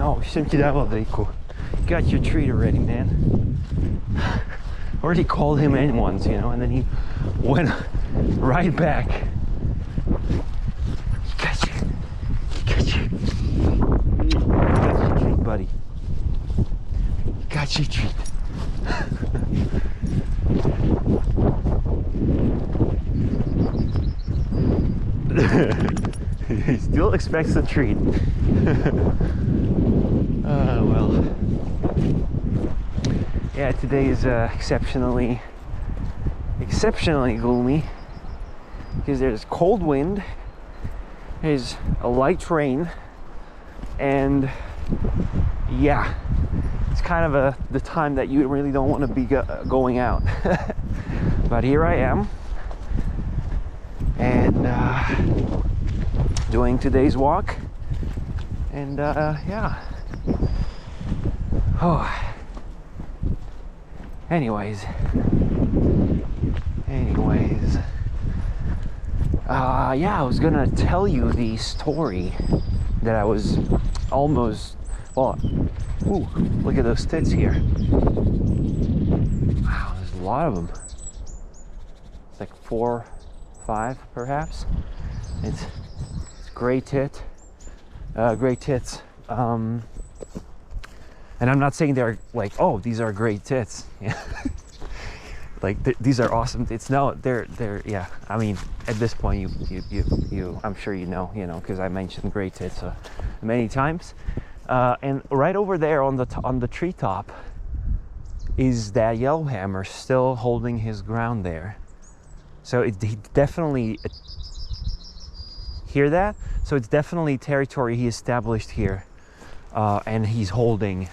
No, ще ти дава Дейко. Got your treat already, man. Already called him in once, you know, and then he went right back. He got you. He got you. Got your treat, buddy. Got your treat. He still expects a treat. Well. Yeah, today is exceptionally gloomy because there's cold wind, there's a light rain, and yeah, it's kind of the time that you really don't want to be going out. But here I am, and doing today's walk, and yeah. Oh. Anyways, yeah, I was gonna tell you the story that I was almost, well, ooh, look at those tits here. Wow, there's a lot of them. It's like 4, 5 perhaps. It's great tits. And I'm not saying they're like, oh, these are great tits. Yeah. Like these are awesome tits. No, they're yeah. I mean, at this point, you I'm sure you know, because I mentioned great tits many times. And right over there on the treetop is that yellowhammer still holding his ground there. So he definitely hear that. So it's definitely territory he established here, and he's holding.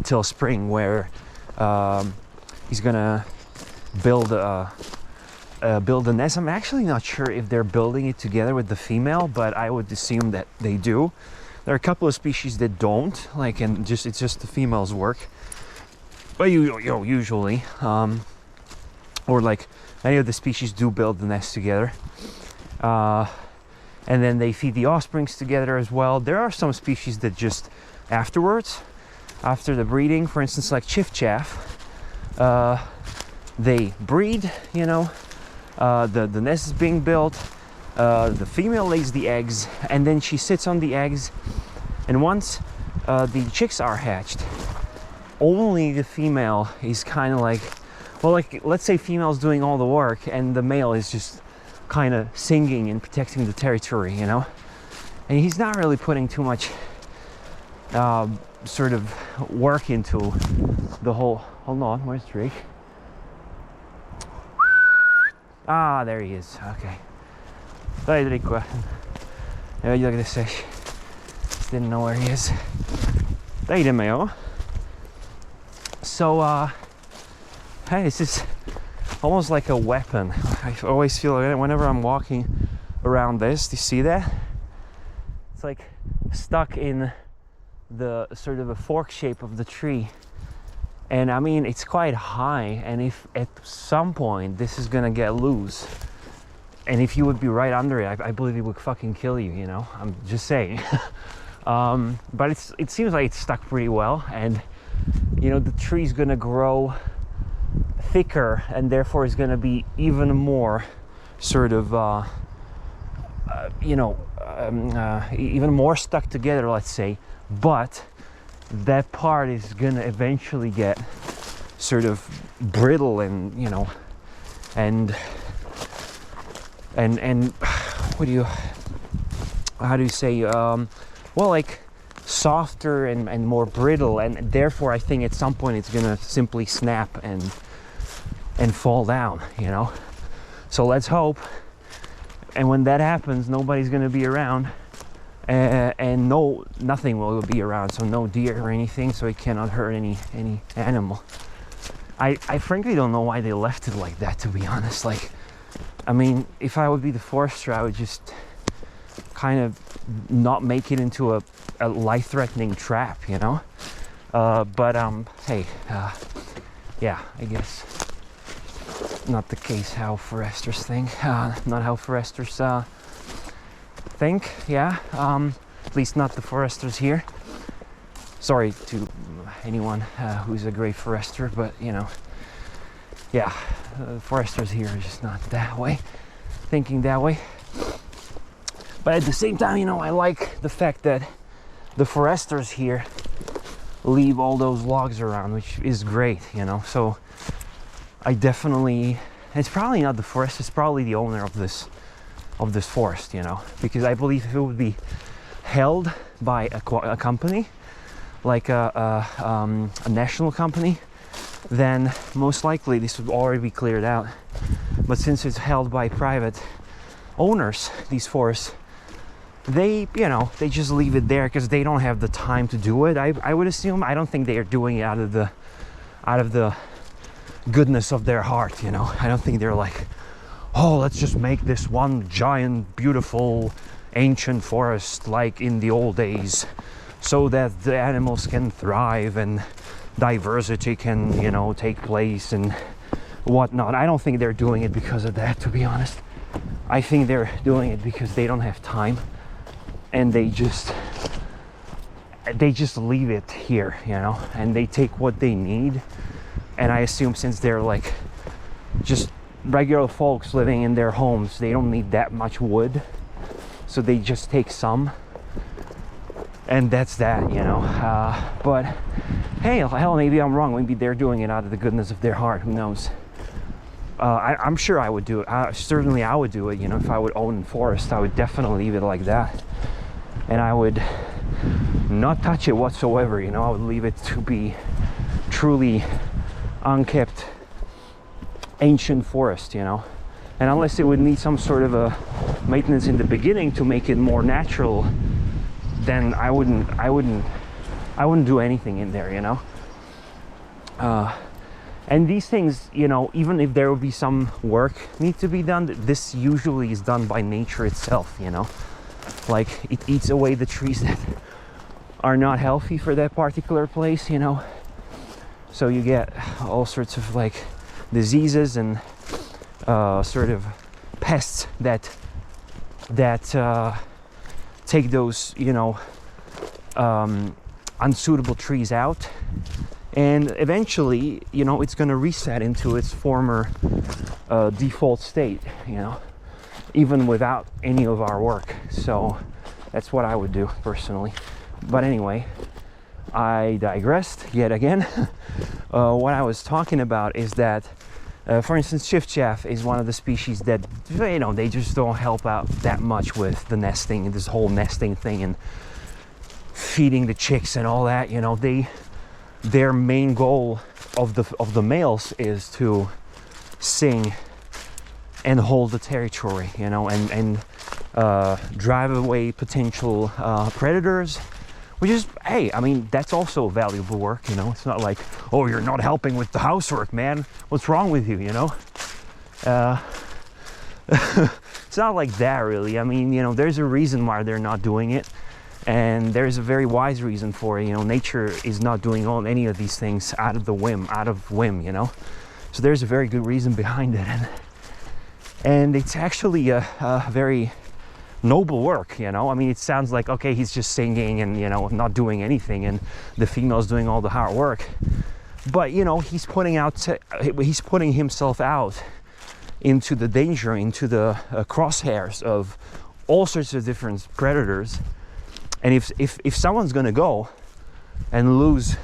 Till spring, where he's gonna build a nest. I'm actually not sure if they're building it together with the female, but I would assume that they do. There are a couple of species that don't, like, and it's just the female's work. But usually, or like many of the species do build the nest together. And then they feed the offsprings together as well. There are some species that just afterwards, after the breeding, for instance, like chiffchaff, they breed, the nest is being built, the female lays the eggs, and then she sits on the eggs, and once the chicks are hatched, only the female is kind of like, well, like, let's say female's doing all the work and the male is just kind of singing and protecting the territory, and he's not really putting too much sort of work into the whole. Hold on, where's Drake? Ah, there he is. Okay. Dai Drake qua. E vedo che sei. Didn't know where he is. Dai de meo. So hey, this is almost like a weapon. I always feel like whenever I'm walking around this, do you see that? It's like stuck in the sort of a fork shape of the tree. And I mean, it's quite high, and if at some point this is gonna get loose, and if you would be right under it, I believe it would fucking kill you, I'm just saying. But it seems like it's stuck pretty well, and the tree's gonna grow thicker, and therefore is gonna be even more sort of even more stuck together, let's say. But that part is gonna eventually get sort of brittle, and and how do you say, well, like softer and more brittle, and therefore I think at some point it's gonna simply snap and fall down, so let's hope. And when that happens, nobody's gonna be around, and nothing will be around, so no deer or anything, so it cannot hurt any animal. I frankly don't know why they left it like that, to be honest. Like, I mean, if I would be the forester, I would just kind of not make it into a life-threatening trap, but hey, yeah, I guess not the case how foresters think, not how foresters think, yeah. At least not the foresters here. Sorry to anyone who's a great forester, but you know, yeah, the foresters here are just not that way, thinking that way. But at the same time, you know, I like the fact that the foresters here leave all those logs around, which is great, you know. So I definitely, it's probably not the forest, it's probably the owner of this forest, you know, because I believe if it would be held by a company, like a national company, then most likely this would already be cleared out. But since it's held by private owners, these forests, they, you know, they just leave it there because they don't have the time to do it. I would assume. I don't think they are doing it out of the goodness of their heart, you know. I don't think they're like, oh, let's just make this one giant, beautiful, ancient forest like in the old days, so that the animals can thrive and diversity can, you know, take place and whatnot. I don't think they're doing it because of that, to be honest. I think they're doing it because they don't have time, and they just leave it here, you know, and they take what they need. And I assume since they're like just regular folks living in their homes, they don't need that much wood, so they just take some, and that's that, you know. But hey, hell, maybe I'm wrong. Maybe they're doing it out of the goodness of their heart. Who knows? I'm sure I would do it. Certainly I would do it, you know. If I would own a forest, I would definitely leave it like that, and I would not touch it whatsoever, you know. I would leave it to be truly unkept ancient forest, you know. And unless it would need some sort of a maintenance in the beginning to make it more natural, then I wouldn't do anything in there, you know. And these things, you know, even if there would be some work need to be done, this usually is done by nature itself, you know. Like, it eats away the trees that are not healthy for that particular place, you know. So you get all sorts of like diseases and sort of pests that take those, you know, unsuitable trees out, and eventually, you know, it's going to reset into its former default state, you know, even without any of our work. So that's what I would do personally. But anyway, I digressed yet again. What I was talking about is that, for instance, chiffchaff is one of the species that, you know, they just don't help out that much with the nesting, this whole nesting thing and feeding the chicks and all that. You know, their main goal of the males is to sing and hold the territory, you know, and drive away potential predators. Which is, hey, I mean, that's also valuable work, you know. It's not like, oh, you're not helping with the housework, man. What's wrong with you, you know? It's not like that, really. I mean, you know, there's a reason why they're not doing it. And there's a very wise reason for it. You know, nature is not doing any of these things out of whim, you know. So there's a very good reason behind it. And it's actually a very noble work, you know. I mean, it sounds like, okay, he's just singing and, you know, not doing anything, and the female's doing all the hard work. But, you know, he's putting himself out into the danger, into the crosshairs of all sorts of different predators. And if someone's gonna go and lose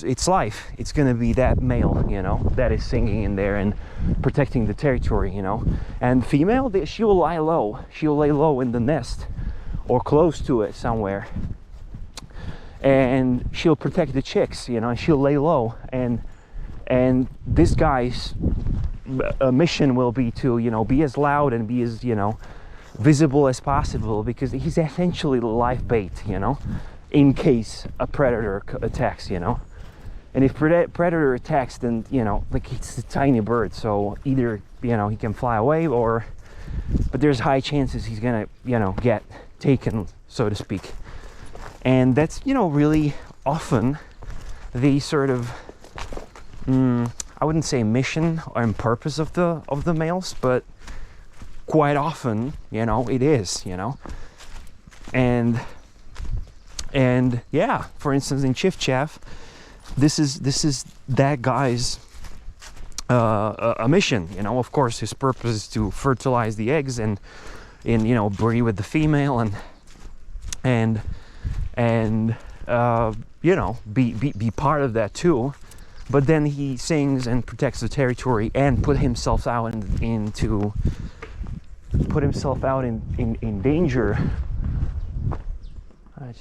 its life, it's gonna be that male, you know, that is singing in there and protecting the territory, you know. And female, she will lay low in the nest or close to it somewhere, and she'll protect the chicks, you know, and she'll lay low, and this guy's mission will be to, you know, be as loud and be as, you know, visible as possible, because he's essentially the live bait, you know, in case a predator attacks, you know. And if predator attacks, then, you know, like, it's a tiny bird, so either, you know, he can fly away, but there's high chances he's gonna, you know, get taken, so to speak. And that's, you know, really often the sort of I wouldn't say mission or purpose of the males, but quite often, you know, it is, you know. And yeah, for instance, in Chiff Chaff, this is that guy's a mission, you know. Of course, his purpose is to fertilize the eggs and you know, breed with the female and you know, be part of that too. But then he sings and protects the territory and put himself out in danger. I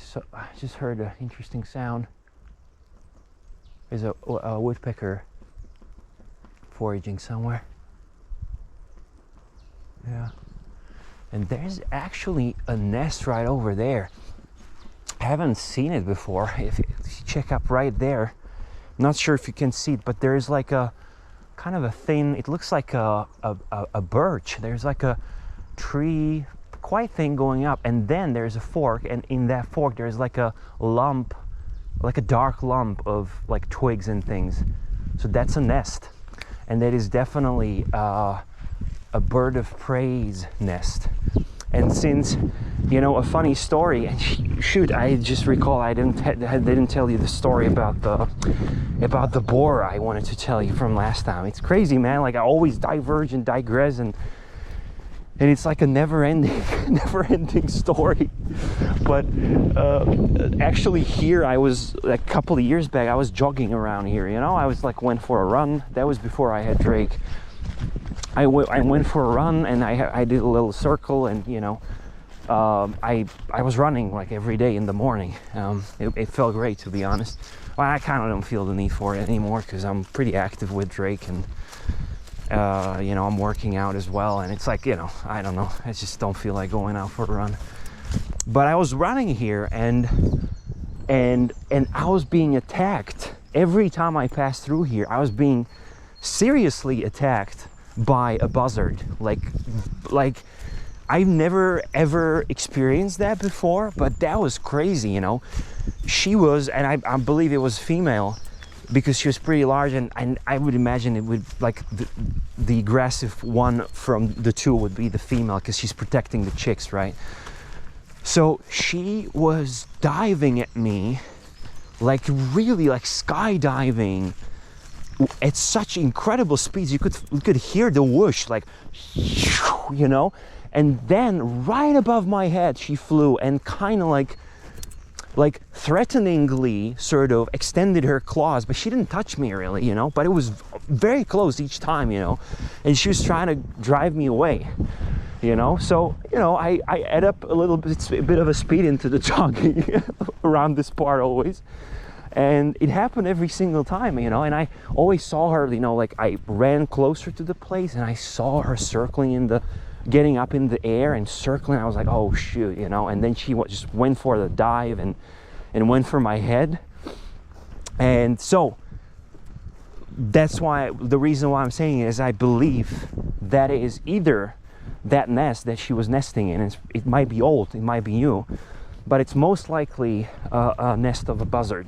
just heard an interesting sound. There's a woodpecker foraging somewhere. Yeah. And there's actually a nest right over there. I haven't seen it before. If you check up right there, I'm not sure if you can see it, but there's like a kind of a thin, it looks like a birch. There's like a tree, quite thin, going up, and then there's a fork, and in that fork there's like a lump, like a dark lump of like twigs and things. So that's a nest, and that is definitely a bird of prey's nest. And since, you know, a funny story, and shoot, I just recall I didn't tell you the story about the boar I wanted to tell you from last time. It's crazy, man. Like, I always diverge and digress, and it's like a never-ending story. But actually, here I was a couple of years back. I was jogging around here. You know, I was like went for a run. That was before I had Drake. I went for a run, and I did a little circle, and you know, I was running like every day in the morning. It felt great, to be honest. Well, I kind of don't feel the need for it anymore because I'm pretty active with Drake, and you know, I'm working out as well, and it's like, you know, I don't know, I just don't feel like going out for a run. But I was running here, and I was being attacked every time I passed through here. I was being seriously attacked by a buzzard. Like I've never ever experienced that before, but that was crazy, you know. She was, and I believe it was female, because she was pretty large, and I would imagine it would, like, the aggressive one from the two would be the female, because she's protecting the chicks, right? So she was diving at me, like really like skydiving at such incredible speeds. You could hear the whoosh, like, you know. And then right above my head she flew, and kind of like threateningly sort of extended her claws, but she didn't touch me really, you know, but it was very close each time, you know, and she was trying to drive me away, you know. So, you know, I add up a bit of a speed into the jogging around this part always. And it happened every single time, you know, and I always saw her, you know, like I ran closer to the place and I saw her getting up in the air and circling. I was like, oh shoot, you know, and then she just went for the dive and went for my head. And so that's why, the reason why I'm saying it is I believe that is either that nest that she was nesting in. It might be old, it might be new, but it's most likely a nest of a buzzard.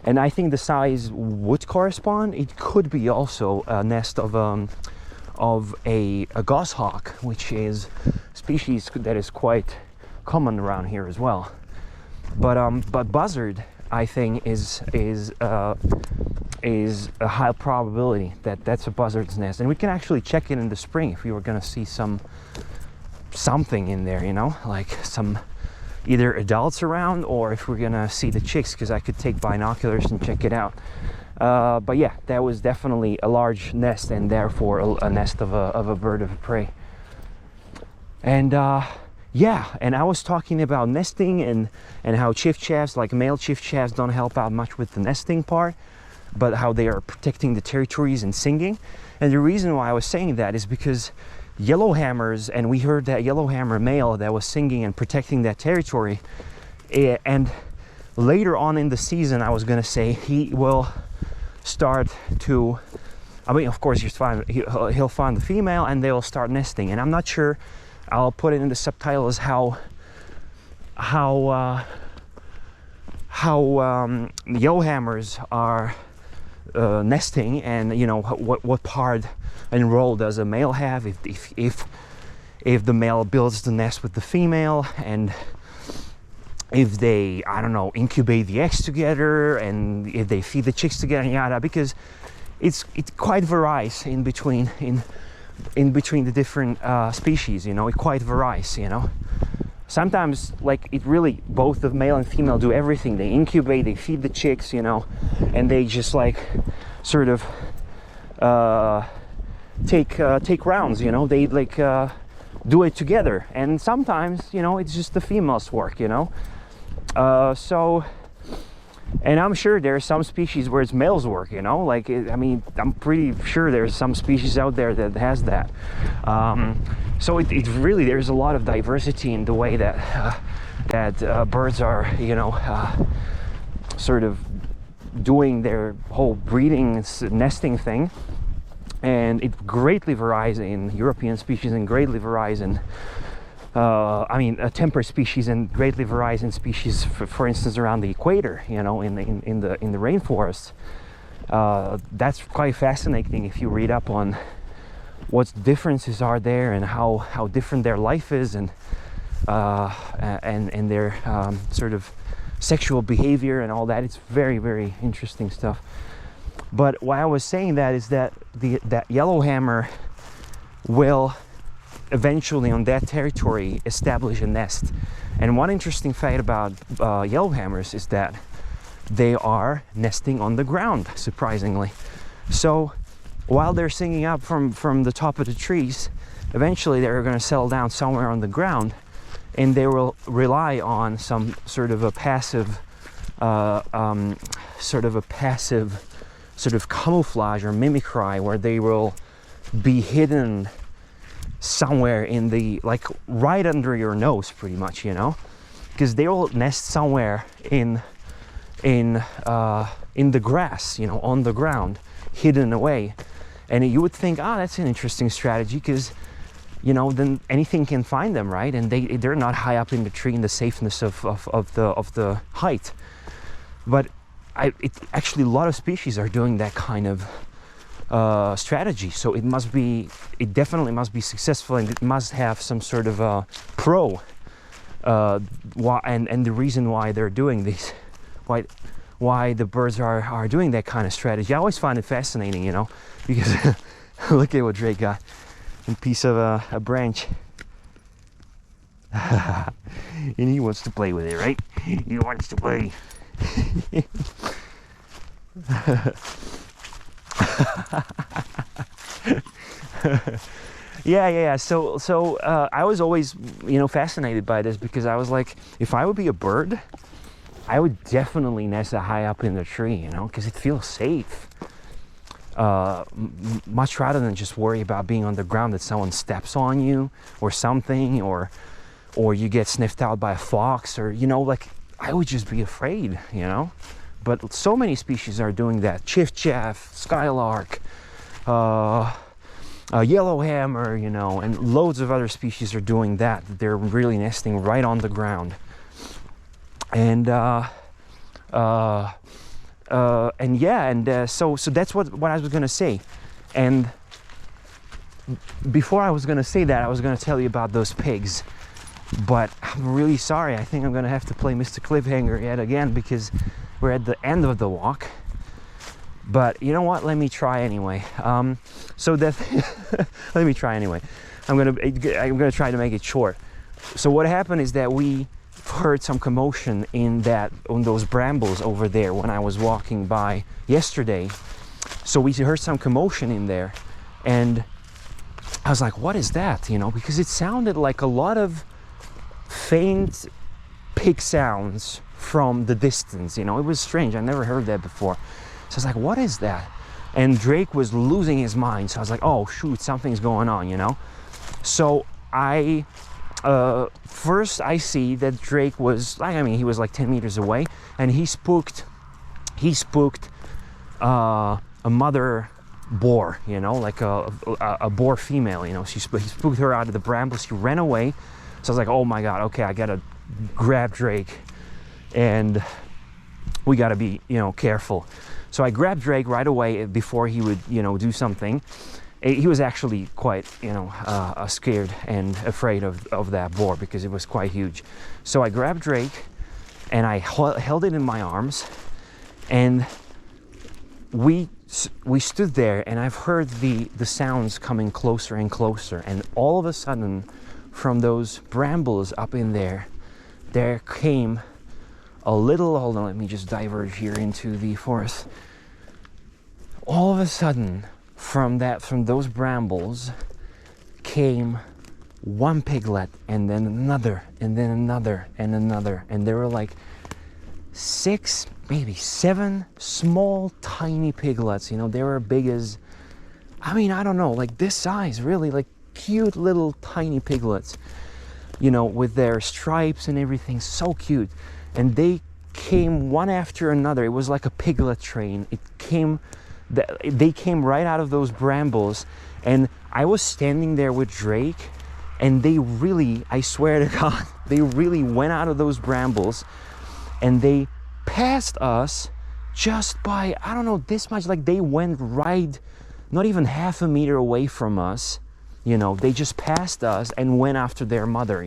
And I think the size would correspond. It could be also a nest of a goshawk, which is a species that is quite common around here as well. But buzzard, I think, is a high probability that that's a buzzard's nest. And we can actually check it in the spring if we were going to see something in there, you know, like some either adults around, or if we're gonna see the chicks, because I could take binoculars and check it out. But yeah, that was definitely a large nest, and therefore a nest of a bird of prey. And yeah, and I was talking about nesting and how chiffchaffs, like male chiffchaffs, don't help out much with the nesting part, but how they are protecting the territories and singing. And the reason why I was saying that is because yellowhammers, and we heard that yellowhammer male that was singing and protecting that territory, and later on in the season, I was gonna say, he will start to, I mean, of course he'll find the female and they'll start nesting. And I'm not sure, I'll put it in the subtitles, how yellowhammers are nesting, and you know what part and role does a male have, if the male builds the nest with the female, and if they, I don't know, incubate the eggs together, and if they feed the chicks together, and yada, because it quite varies in between the different species, you know. It quite varies, you know. Sometimes, like, it really, both the male and female do everything. They incubate, they feed the chicks, you know, and they just like sort of take rounds, you know. They like do it together, and sometimes, you know, it's just the females work, you know. So, and I'm sure there are some species where it's males work, you know, like, I mean, I'm pretty sure there's some species out there that has that. So it really, there's a lot of diversity in the way that birds are, you know, sort of doing their whole breeding, nesting thing. And it greatly varies in European species, and greatly varies in a temperate species, and greatly varies in species, for instance, around the equator, you know, in the rainforest. That's quite fascinating if you read up on what differences are there, and how different their life is, and their sort of sexual behavior and all that. It's very, very interesting stuff. But why I was saying that is that that yellowhammer will eventually on that territory establish a nest. And one interesting fact about yellowhammers is that they are nesting on the ground, surprisingly. So while they're singing up from the top of the trees, eventually they're going to settle down somewhere on the ground, and they will rely on some sort of a passive sort of camouflage or mimicry, where they will be hidden somewhere in the, like, right under your nose, pretty much, you know, because they will nest somewhere in the grass, you know, on the ground, hidden away. And you would think, that's an interesting strategy, because, you know, then anything can find them, right? And they're not high up in the tree in the safeness of the height. But actually a lot of species are doing that kind of strategy. So it definitely must be successful, and it must have some sort of a pro. And the reason why they're doing this, why the birds are doing that kind of strategy, I always find it fascinating, you know, because look at what Drake got, a piece of a branch. And he wants to play with it, right? He wants to play. Yeah. So I was always, you know, fascinated by this, because I was like, if I would be a bird, I would definitely nest high up in the tree, you know, because it feels safe. Much rather than just worry about being on the ground, that someone steps on you or something, or you get sniffed out by a fox, or, you know, like, I would just be afraid, you know. But so many species are doing that. Chiff-chaff, skylark, yellowhammer, you know, and loads of other species are doing that. They're really nesting right on the ground. And so that's what I was gonna say. And before I was gonna say that, I was gonna tell you about those pigs. But I'm really sorry. I think I'm gonna have to play Mr. Cliffhanger yet again, because we're at the end of the walk. But you know what? Let me try anyway. Let me try anyway. I'm gonna try to make it short. So what happened is that we heard some commotion on those brambles over there when I was walking by yesterday. So we heard some commotion in there, and I was like, "What is that?" You know, because it sounded like a lot of faint pig sounds from the distance. You know, it was strange. I never heard that before. So I was like, what is that? And Drake was losing his mind. So I was like, oh shoot, something's going on, you know. So first I see that Drake was, he was like 10 meters away, and he spooked a mother boar, you know, like a boar female, you know. He spooked her out of the brambles. She ran away. So I was like, oh my God, okay, I gotta grab Drake, and we gotta be, you know, careful. So I grabbed Drake right away before he would, you know, do something. He was actually quite, scared and afraid of that boar because it was quite huge. So I grabbed Drake and I held it in my arms, and we stood there, and I've heard the sounds coming closer and closer, and all of a sudden, from those brambles up in there came a little, hold on, let me just diverge here into the forest. All of a sudden, from those brambles came one piglet, and then another, and then another, and another, and there were like 6, maybe 7 small tiny piglets. They were big as, I don't know, like this size, really, like cute little tiny piglets, with their stripes and everything, so cute. And they came one after another. It was like a piglet train. They came right out of those brambles, and I was standing there with Drake, and they really, I swear to God, they really went out of those brambles, and they passed us just by, I don't know, this much. Like they went right, not even half a meter away from us. They just passed us and went after their mother,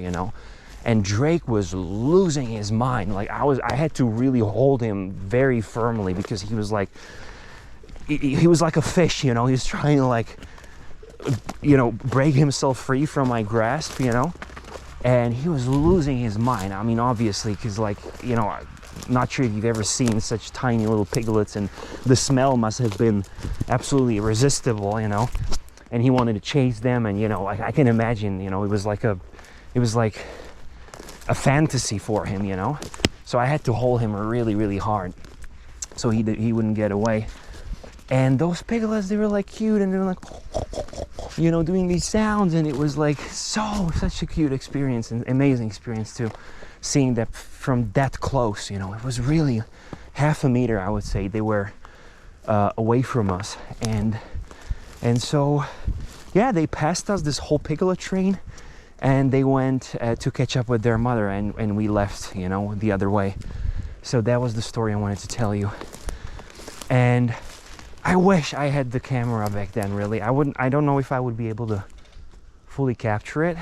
and Drake was losing his mind. Like I had to really hold him very firmly, because he was like a fish, he was trying to like, break himself free from my grasp, and he was losing his mind. Obviously, because not sure if you've ever seen such tiny little piglets, and the smell must have been absolutely irresistible, and he wanted to chase them, and I can imagine, it was like a fantasy for him, so I had to hold him really, really hard so he wouldn't get away. And those piglets, they were like cute, and they were like doing these sounds, and it was like such a cute experience, and amazing experience too, seeing that from that close. It was really half a meter, I would say, they were away from us. And so, yeah, they passed us, this whole piglet train, and they went to catch up with their mother, and we left, the other way. So that was the story I wanted to tell you. And I wish I had the camera back then, really. I don't know if I would be able to fully capture it,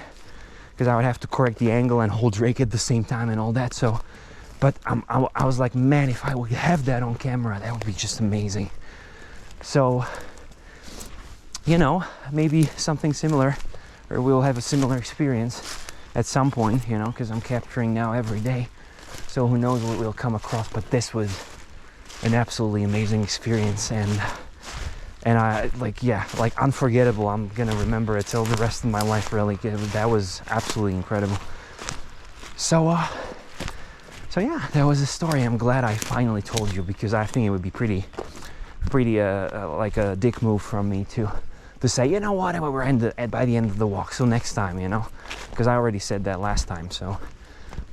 because I would have to correct the angle and hold Drake at the same time and all that. So, but I was like, man, if I would have that on camera, that would be just amazing. So, maybe something similar, or we'll have a similar experience at some point, because I'm capturing now every day. So who knows what we'll come across, but this was an absolutely amazing experience, and I unforgettable. I'm gonna remember it till the rest of my life, really. That was absolutely incredible. So yeah, that was the story. I'm glad I finally told you, because I think it would be pretty like a dick move from me to say, you know what, we're by the end of the walk, so next time, because I already said that last time. So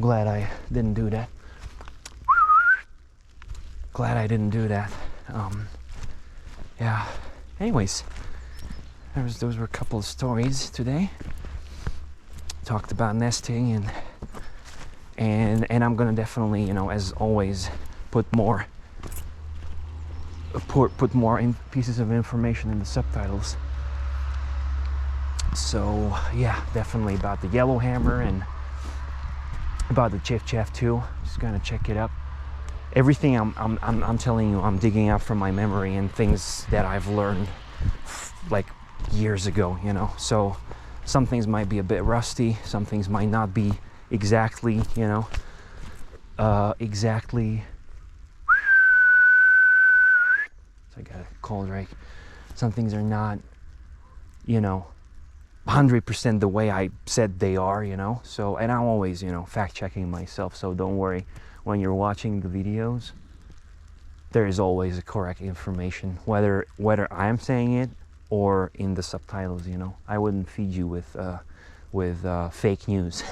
glad I didn't do that. Yeah. Anyways, those were a couple of stories today. Talked about nesting, and I'm gonna definitely, as always, put more pieces of information in the subtitles. So yeah, definitely about the yellowhammer and about the chiff-chaff too. Just gonna check it up. Everything I'm telling you, I'm digging out from my memory and things that I've learned like years ago, So some things might be a bit rusty, some things might not be exactly, exactly. So I gotta call Drake. Some things are not, 100% the way I said they are, So, and I'm always, fact checking myself. So don't worry. When you're watching the videos, there is always a correct information, whether I'm saying it or in the subtitles. I wouldn't feed you with fake news.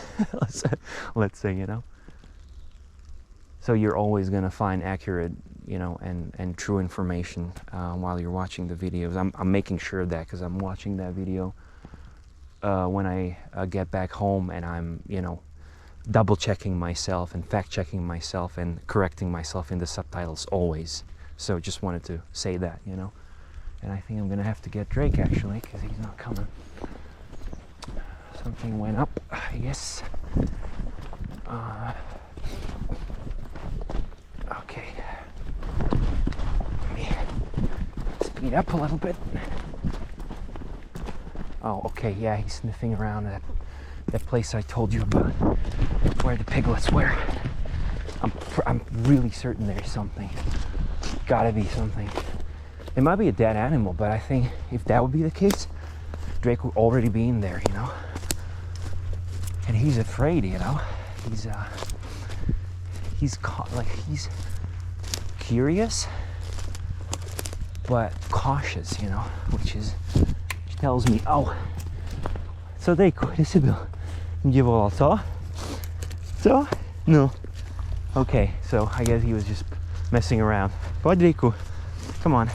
let's say, So you're always gonna find accurate, and true information while you're watching the videos. I'm making sure of that, because I'm watching that video when I get back home, and I'm double checking myself and fact checking myself and correcting myself in the subtitles always. So just wanted to say that, And I think I'm gonna have to get Drake actually, because he's not coming. Something went up, I guess. Okay. Let me speed up a little bit. Oh, okay, yeah, he's sniffing around that place I told you about, where the piglets were. I'm really certain there's something. Gotta be something. It might be a dead animal, but I think if that would be the case, Drake would already be in there, you know? And he's afraid, you know? He's curious, but cautious, you know? Which tells me, oh, so Drake, det ser bra. Det var så? So? No. Okay, so I guess he was just messing around. Bye, Draco. Come on.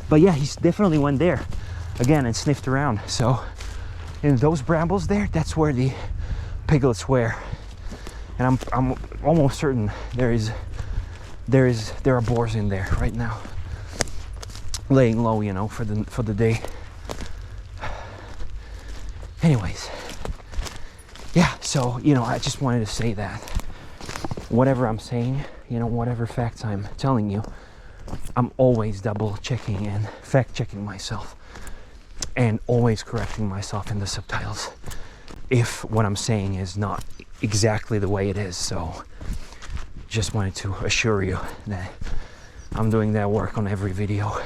But yeah, he's definitely went there again and sniffed around. So in those brambles there, that's where the piglets were. And I'm almost certain there are boars in there right now, laying low, you know, for the day. Anyways, yeah, so, you know, I just wanted to say that whatever I'm saying, you know, whatever facts I'm telling you, I'm always double checking and fact checking myself, and always correcting myself in the subtitles if what I'm saying is not exactly the way it is. So just wanted to assure you that I'm doing that work on every video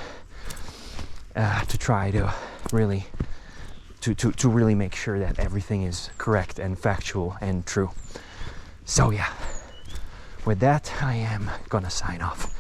to try to really to really make sure that everything is correct and factual and true. So yeah, with that, I am gonna sign off.